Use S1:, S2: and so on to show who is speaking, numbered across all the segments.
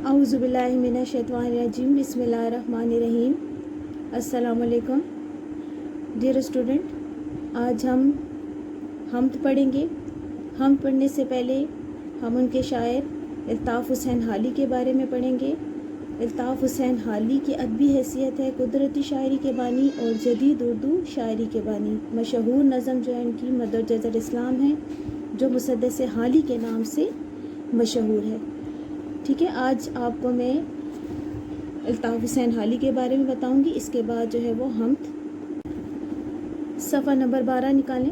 S1: अऊज़ु बिल्लाहि मिनश शैतानिर रजीम बिस्मिल्लाहिर रहमानिर रहीम। अस्सलामु अलैकुम डियर स्टूडेंट, आज हम हम्द पढ़ेंगे। हम्द पढ़ने से पहले हम उनके शायर अल्ताफ़ हुसैन हाली के बारे में पढ़ेंगे। अल्ताफ़ हुसैन हाली की अदबी हैसियत है कुदरती शायरी के बानी और जदीद उर्दू शायरी के बानी। मशहूर नज़म जो है इनकी मदरजात इस्लाम है, जो मुसद्दस हाली के नाम से मशहूर है। ठीक है, आज आपको मैं अल्ताफ़ हुसैन हाली के बारे में बताऊंगी। इसके बाद जो है वो हम्द। सफ़ा नंबर 12 निकालें।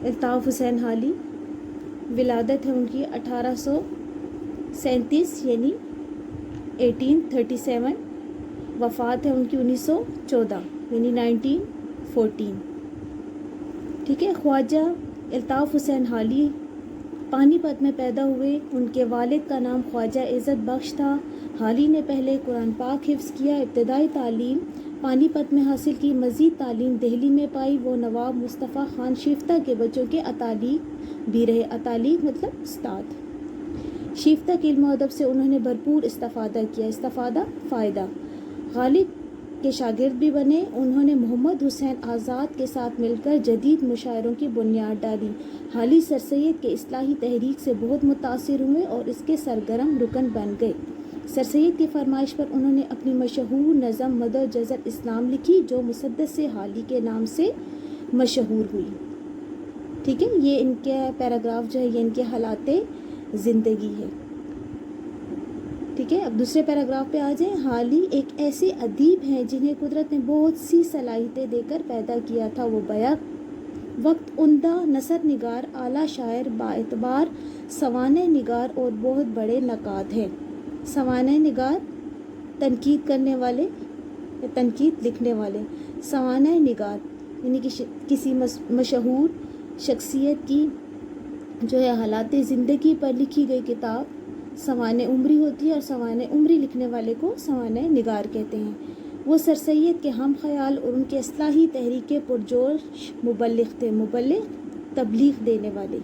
S1: अल्ताफ़ हुसैन हाली, विलादत है उनकी 1837 यानी 1837। वफ़ात है उनकी 1914 यानी 1914। ठीक है, ख्वाजा अल्ताफ़ हुसैन हाली पानीपत में पैदा हुए। उनके वालिद का नाम ख्वाजा इज़्ज़त बख्श था। हाली ने पहले कुरान पाक हिफ्ज़ किया, इब्तदाई तालीम पानीपत में हासिल की, मज़ीद तालीम दिल्ली में पाई। वो नवाब मुस्तफ़ा ख़ान शिफ्ता के बच्चों के अतालीक भी रहे। अतालीक मतलब उस्ताद। शिफ्ता के इल्म अदब से उन्होंने भरपूर इस्तिफ़ादा किया। इस्तिफ़ादा फ़ायदा। गालिब के शागिर्द भी बने। उन्होंने मोहम्मद हुसैन आज़ाद के साथ मिलकर जदीद मुशायरों की बुनियाद डाली। हाली सर सैयद के इस्लाही तहरीक से बहुत मुतासिर हुए और इसके सरगर्म रुकन बन गए। सर सैयद की फरमाइश पर उन्होंने अपनी मशहूर नज़म मदरजात इस्लाम लिखी, जो मुसद्दस हाली के नाम से मशहूर हुई। ठीक है, ये इनके पैराग्राफ जो है ये इनके हालाते ज़िंदगी है। ठीक है, अब दूसरे पैराग्राफ पे आ जाएं। हाली एक ऐसे अदीब हैं जिन्हें कुदरत ने बहुत सी सलाहियतें देकर पैदा किया था। वो बैक वक्त उम्दा नसर निगार, आला शायर, बाएतबार सवाने निगार और बहुत बड़े नकाद हैं। सवाने निगार तनकीद करने वाले या तनकीद लिखने वाले। सवाने निगार यानी कि किसी मशहूर शख्सियत की जो है हालाते ज़िंदगी पर लिखी गई किताब सवाने उम्री होती है, और सवाने उम्री लिखने वाले को सवाने निगार कहते हैं। वो सर सैयद के हम ख्याल और उनके इस्लाही तहरीक के पुरजोश मुबल्लिग थे। मुबल्लिग तबलीग देने वाले।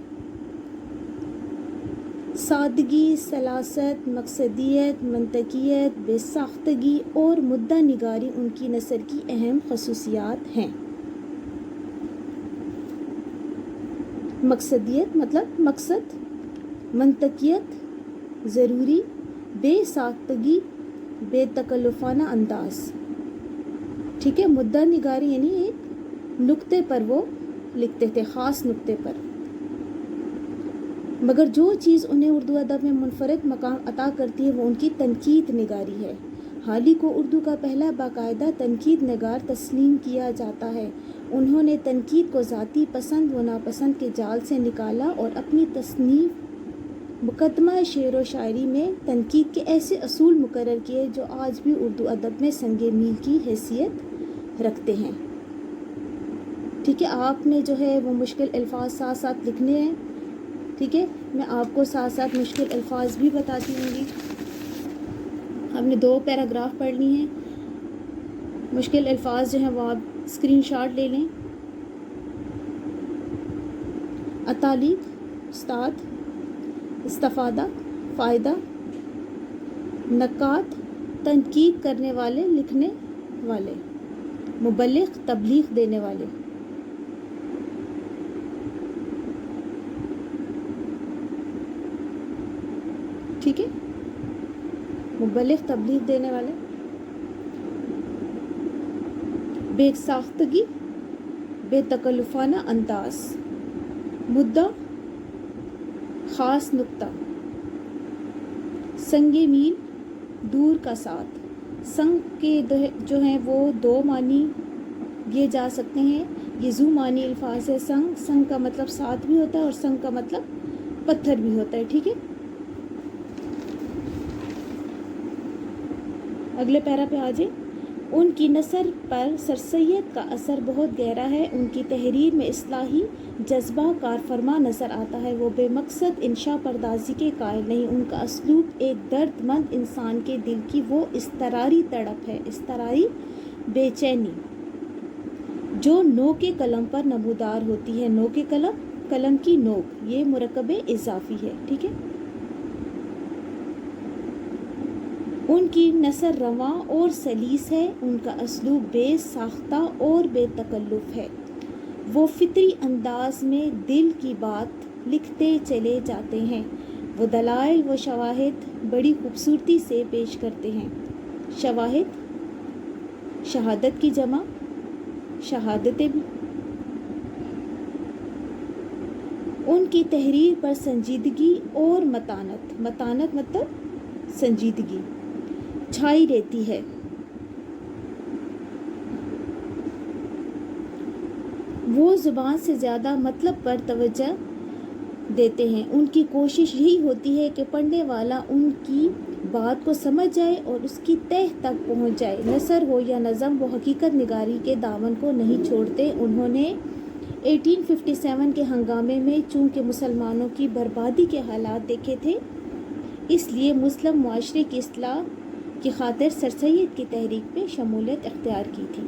S1: सादगी, सलासत, मकसदियत, मंतकियत, बेसाख्तगी और मुद्दा निगारी उनकी नसर की अहम खसूसियात हैं। मकसदियत मतलब मकसद, मंतकियत ज़रूरी, बेसाख्तगी बेतकल्लुफ़ाना अंदाज। ठीक है, मुद्दा निगारी यानी एक नुक्ते पर वो लिखते थे, ख़ास नुक्ते पर। मगर जो चीज़ उन्हें उर्दू अदब में मुनफरद मकाम अता करती है वो उनकी तनकीद निगारी है। हाली को उर्दू का पहला बाकायदा तनकीद निगार तस्लीम किया जाता है। उन्होंने तनकीद को ज़ाती पसंद व नापसंद के जाल से निकाला और अपनी तसनीफ़ मुकदमा शेर व शायरी में तनकीद के ऐसे असूल मुकर्रर किए जो आज भी उर्दू अदब में संगे मील की हैसियत रखते हैं। ठीक है, आपने जो है वो मुश्किल अल्फाज साथ साथ लिखने हैं। ठीक है, मैं आपको साथ साथ मुश्किल अल्फाज भी बताती हूँगी। हमने 2 पैराग्राफ पढ़ ली हैं। मुश्किल अल्फाज जो हैं वो आप स्क्रीनशॉट ले लें। अतालीक उस्ताद, इस्तिफ़ादा फ़ायदा, नकात तनकीद करने वाले लिखने वाले, मुबल्लिग तबलीग देने वाले। ठीक है, मुबल्लिग तबलीग देने वाले। बेसाख्तगी बेतकल्लुफ़ाना अंदाज, मुद्दा ख़ास नुक्ता, संगे मील दूर का साथ। संग के जो हैं वो 2 मानी दिए जा सकते हैं। ये ज़ू मानी अल्फाज है। संग, संग का मतलब साथ भी होता है और संग का मतलब पत्थर भी होता है। ठीक है, अगले पैरा पे आ जाए। उनकी नसर पर सर सैयद का असर बहुत गहरा है। उनकी तहरीर में इस्लाही जज्बा कारफरमा नज़र आता है। वो बेमकसद इंशा पर्दाजी के कायल नहीं। उनका असलूब एक दर्दमंद इंसान के दिल की वो इस्तरारी तड़प है, इस्तरारी बेचैनी जो नोक कलम पर नमूदार होती है। नोक कलम, कलम की नोक, ये मुरकब इजाफी है। ठीक है, ان کی نثر رواں اور سلیس ہے، ان کا اسلوب بے ساختہ اور بے تکلف ہے، وہ فطری انداز میں دل کی بات لکھتے چلے جاتے ہیں، وہ دلائل و شواہد بڑی خوبصورتی سے پیش کرتے ہیں۔ شواہد، شہادت کی جمع شہادتیں بھی۔ ان کی تحریر پر سنجیدگی اور متانت، متانت مطلب سنجیدگی، چھائی رہتی ہے۔ وہ زبان سے زیادہ مطلب پر توجہ دیتے ہیں، ان کی کوشش یہی ہوتی ہے کہ پڑھنے والا ان کی بات کو سمجھ جائے اور اس کی تہ تک پہنچ جائے۔ نثر ہو یا نظم، وہ حقیقت نگاری کے دامن کو نہیں چھوڑتے۔ انہوں نے 1857 کے ہنگامے میں چونکہ مسلمانوں کی بربادی کے حالات دیکھے تھے، اس لیے مسلم معاشرے کی اصلاح کی خاطر سر سید کی تحریک میں شمولیت اختیار کی تھی۔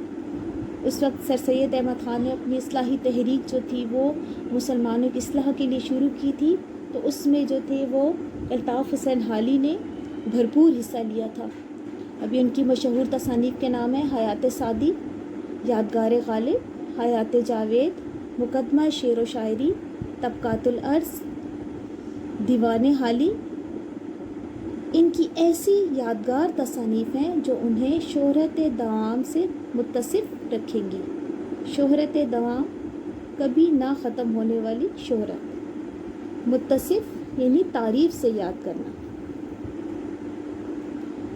S1: اس وقت سر سید احمد خان نے اپنی اصلاحی تحریک جو تھی وہ مسلمانوں کی اصلاح کے لیے شروع کی تھی، تو اس میں جو تھے وہ الطاف حسین حالی نے بھرپور حصہ لیا تھا۔ ابھی ان کی مشہور تصانیف کے نام ہیں حیات سعدی، یادگار غالب، حیات جاوید، مقدمہ شعر و شاعری، طبقات الارض، دیوان حالی۔ ان کی ایسی یادگار تصانیف ہیں جو انہیں شہرت دوام سے متصف رکھیں گی۔ شہرت دوام، کبھی نہ ختم ہونے والی شہرت، متصف یعنی تعریف سے یاد کرنا۔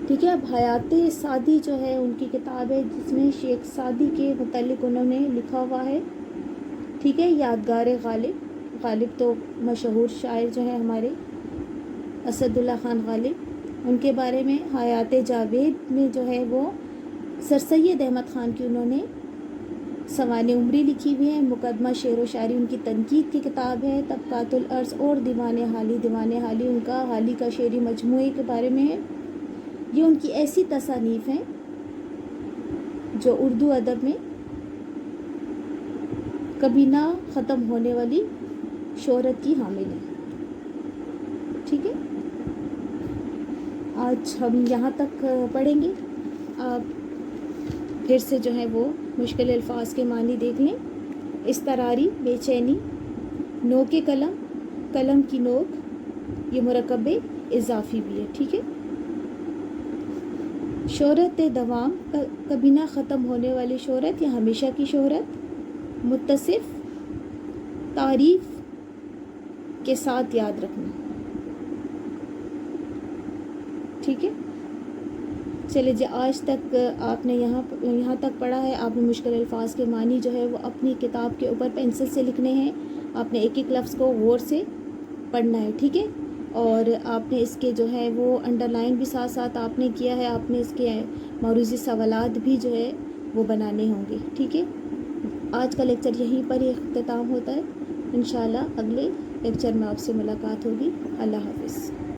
S1: ٹھیک ہے، اب حیات سعدی جو ہے ان کی کتاب ہے جس میں شیخ سعدی کے متعلق انہوں نے لکھا ہوا ہے۔ ٹھیک ہے، یادگار غالب، غالب تو مشہور شاعر جو ہیں ہمارے اسد اللہ خان غالب، ان کے بارے میں۔ حیات جاوید میں جو ہے وہ سر سید احمد خان کی انہوں نے سوانح عمری لکھی ہوئی ہیں۔ مقدمہ شعر و شاعری ان کی تنقید کی کتاب ہے۔ طبقات الارض اور دیوان حالی، دیوان حالی ان کا حالی کا شعری مجموعے کے بارے میں ہے۔ یہ ان کی ایسی تصانیف ہیں جو اردو ادب میں کبھی نہ ختم ہونے والی شہرت کی حامل ہیں۔ ٹھیک ہے، آج ہم یہاں تک پڑھیں گے۔ آپ پھر سے جو ہے وہ مشکل الفاظ کے معنی دیکھ لیں۔ اضطراری، بے چینی، نوک قلم، قلم کی نوک، یہ مرکب اضافی بھی ہے۔ ٹھیک ہے، شہرت دوام، کبھی نہ ختم ہونے والی شہرت یا ہمیشہ کی شہرت، متصف، تعریف کے ساتھ یاد رکھنا۔ ٹھیک ہے، چلے جی، آج تک آپ نے یہاں تک پڑھا ہے۔ آپ نے مشکل الفاظ کے معنی جو ہے وہ اپنی کتاب کے اوپر پینسل سے لکھنے ہیں۔ آپ نے ایک ایک لفظ کو غور سے پڑھنا ہے۔ ٹھیک ہے، اور آپ نے اس کے جو ہے وہ انڈر لائن بھی ساتھ ساتھ آپ نے کیا ہے۔ آپ نے اس کے موروثی سوالات بھی جو ہے وہ بنانے ہوں گے۔ ٹھیک ہے، آج کا لیکچر یہیں پر ہی اختتام ہوتا ہے۔ انشاءاللہ اگلے لیکچر میں آپ سے ملاقات ہوگی۔ اللہ حافظ۔